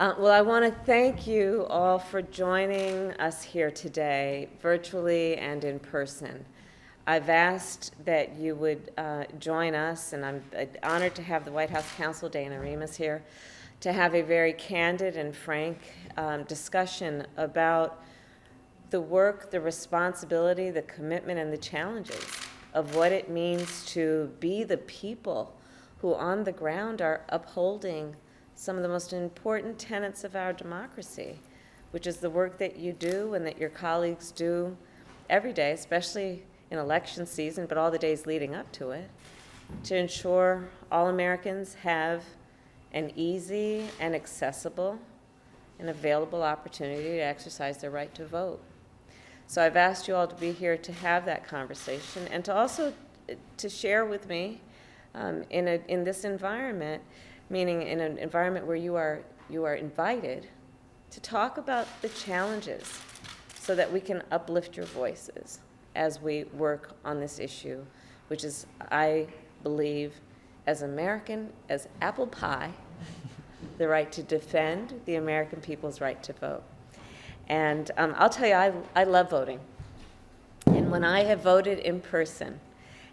Well, I want to thank you all for joining us here today, virtually and in person. I've asked that you would join us, and I'm honored to have the White House Counsel, Dana Remus, here, to have a very candid and frank discussion about the work, the responsibility, the commitment, and the challenges of what it means to be the people who on the ground are upholding some of the most important tenets of our democracy, which is the work that you do and that your colleagues do every day, especially in election season, but all the days leading up to it, to ensure all Americans have an easy and accessible and available opportunity to exercise their right to vote. So I've asked you all to be here to have that conversation and to also to share with me in this environment, meaning in an environment where you are invited to talk about the challenges so that we can uplift your voices as we work on this issue, which is, I believe, as American as apple pie, the right to defend the American people's right to vote. And I'll tell you, I love voting. And when I have voted in person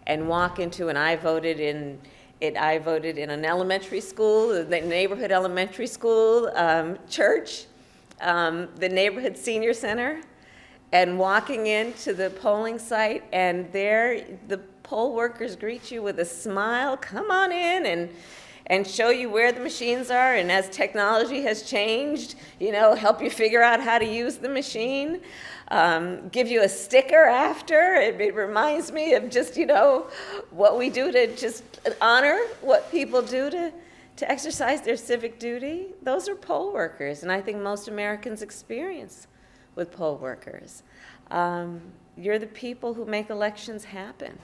and walk into, and I voted in an elementary school, the neighborhood elementary school, church, the neighborhood senior center, and walking into the polling site, and there the poll workers greet you with a smile, come on in, and show you where the machines are, and as technology has changed, help you figure out how to use the machine, give you a sticker after. It reminds me of just, what we do to just honor what people do to exercise their civic duty. Those are poll workers, and I think most Americans experience with poll workers. You're the people who make elections happen.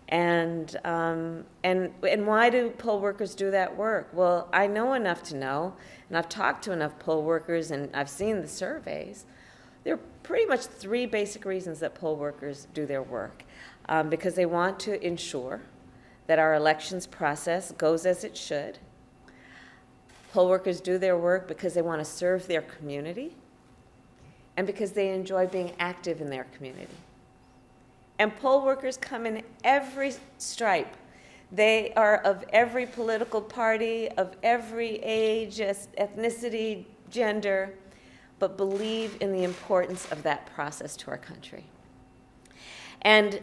And why do poll workers do that work? Well, I know enough to know, and I've talked to enough poll workers, and I've seen the surveys. There are pretty much three basic reasons that poll workers do their work. Because they want to ensure that our elections process goes as it should. Poll workers do their work because they want to serve their community, and because they enjoy being active in their community. And poll workers come in every stripe. They are of every political party, of every age, ethnicity, gender, but believe in the importance of that process to our country. And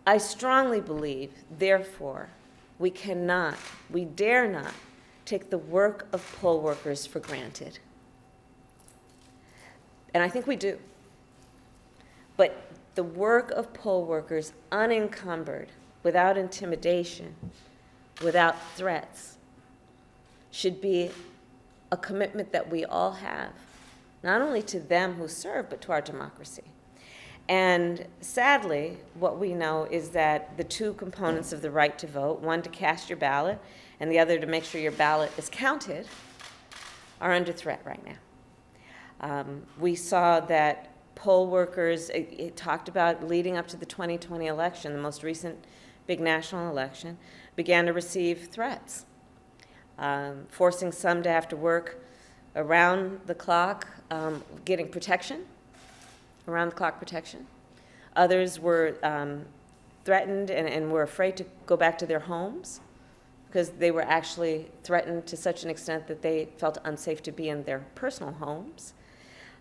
I strongly believe, therefore, we dare not take the work of poll workers for granted. And I think we do. But the work of poll workers, unencumbered, without intimidation, without threats, should be a commitment that we all have, not only to them who serve, but to our democracy. And sadly, what we know is that the two components of the right to vote, one to cast your ballot and the other to make sure your ballot is counted, are under threat right now. We saw that poll workers, it talked about leading up to the 2020 election, the most recent big national election, began to receive threats, forcing some to have to work around the clock, getting protection, around-the-clock protection. Others were threatened and were afraid to go back to their homes because they were actually threatened to such an extent that they felt unsafe to be in their personal homes.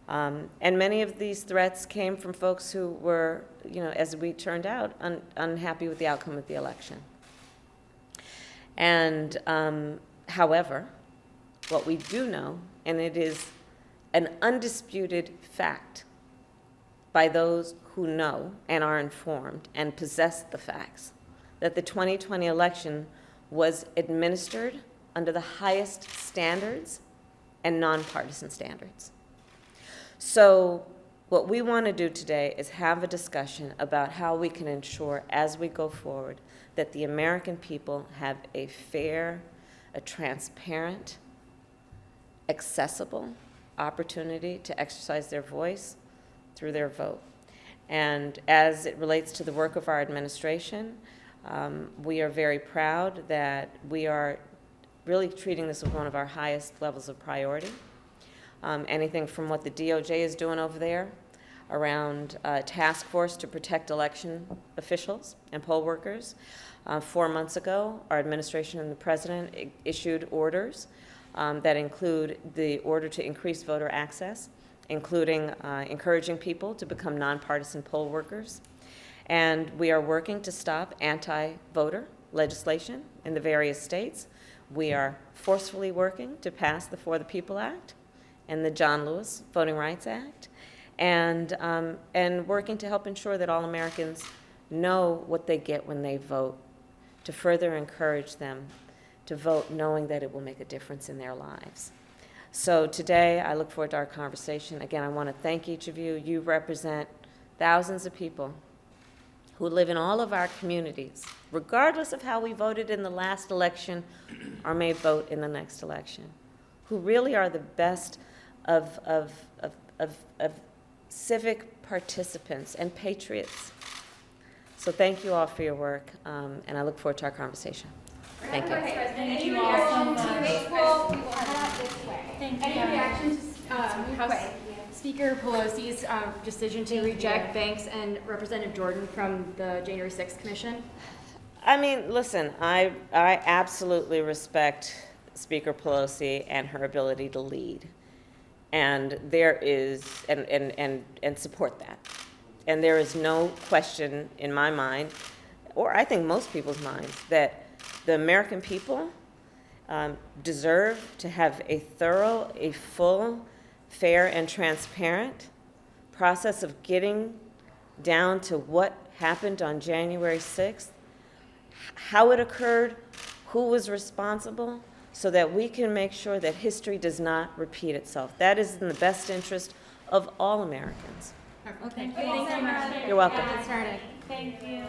And many of these threats came from folks who were, as we turned out, unhappy with the outcome of the election. And however, what we do know, and it is an undisputed fact by those who know and are informed and possess the facts, that the 2020 election was administered under the highest standards and nonpartisan standards. So what we want to do today is have a discussion about how we can ensure, as we go forward, that the American people have a fair, a transparent, accessible opportunity to exercise their voice through their vote. And as it relates to the work of our administration, we are very proud that we are really treating this with one of our highest levels of priority. anything from what the DOJ is doing over there around a task force to protect election officials and poll workers. 4 months ago, our administration and the president issued orders that include the order to increase voter access, including encouraging people to become nonpartisan poll workers. And we are working to stop anti-voter legislation in the various states. We are forcefully working to pass the For the People Act and the John Lewis Voting Rights Act, and working to help ensure that all Americans know what they get when they vote, to further encourage them to vote knowing that it will make a difference in their lives. So today, I look forward to our conversation. Again, I want to thank each of you. You represent thousands of people who live in all of our communities, regardless of how we voted in the last election or may vote in the next election, who really are the best of civic participants and patriots. So thank you all for your work, and I look forward to our conversation. Thank you. Any reaction to this? Well, we will head out this way. Thank you. Any reaction to House Speaker Pelosi's decision to reject Banks and Representative Jordan from the January 6th Commission? I mean, listen, I absolutely respect Speaker Pelosi and her ability to lead, and there is and support that. And there is no question in my mind, or I think most people's minds, that the American people deserve to have a thorough, a full, fair, and transparent process of getting down to what happened on January 6th, how it occurred, who was responsible, so that we can make sure that history does not repeat itself. That is in the best interest of all Americans. Okay. Thank you. You're welcome. Get started. Thank you.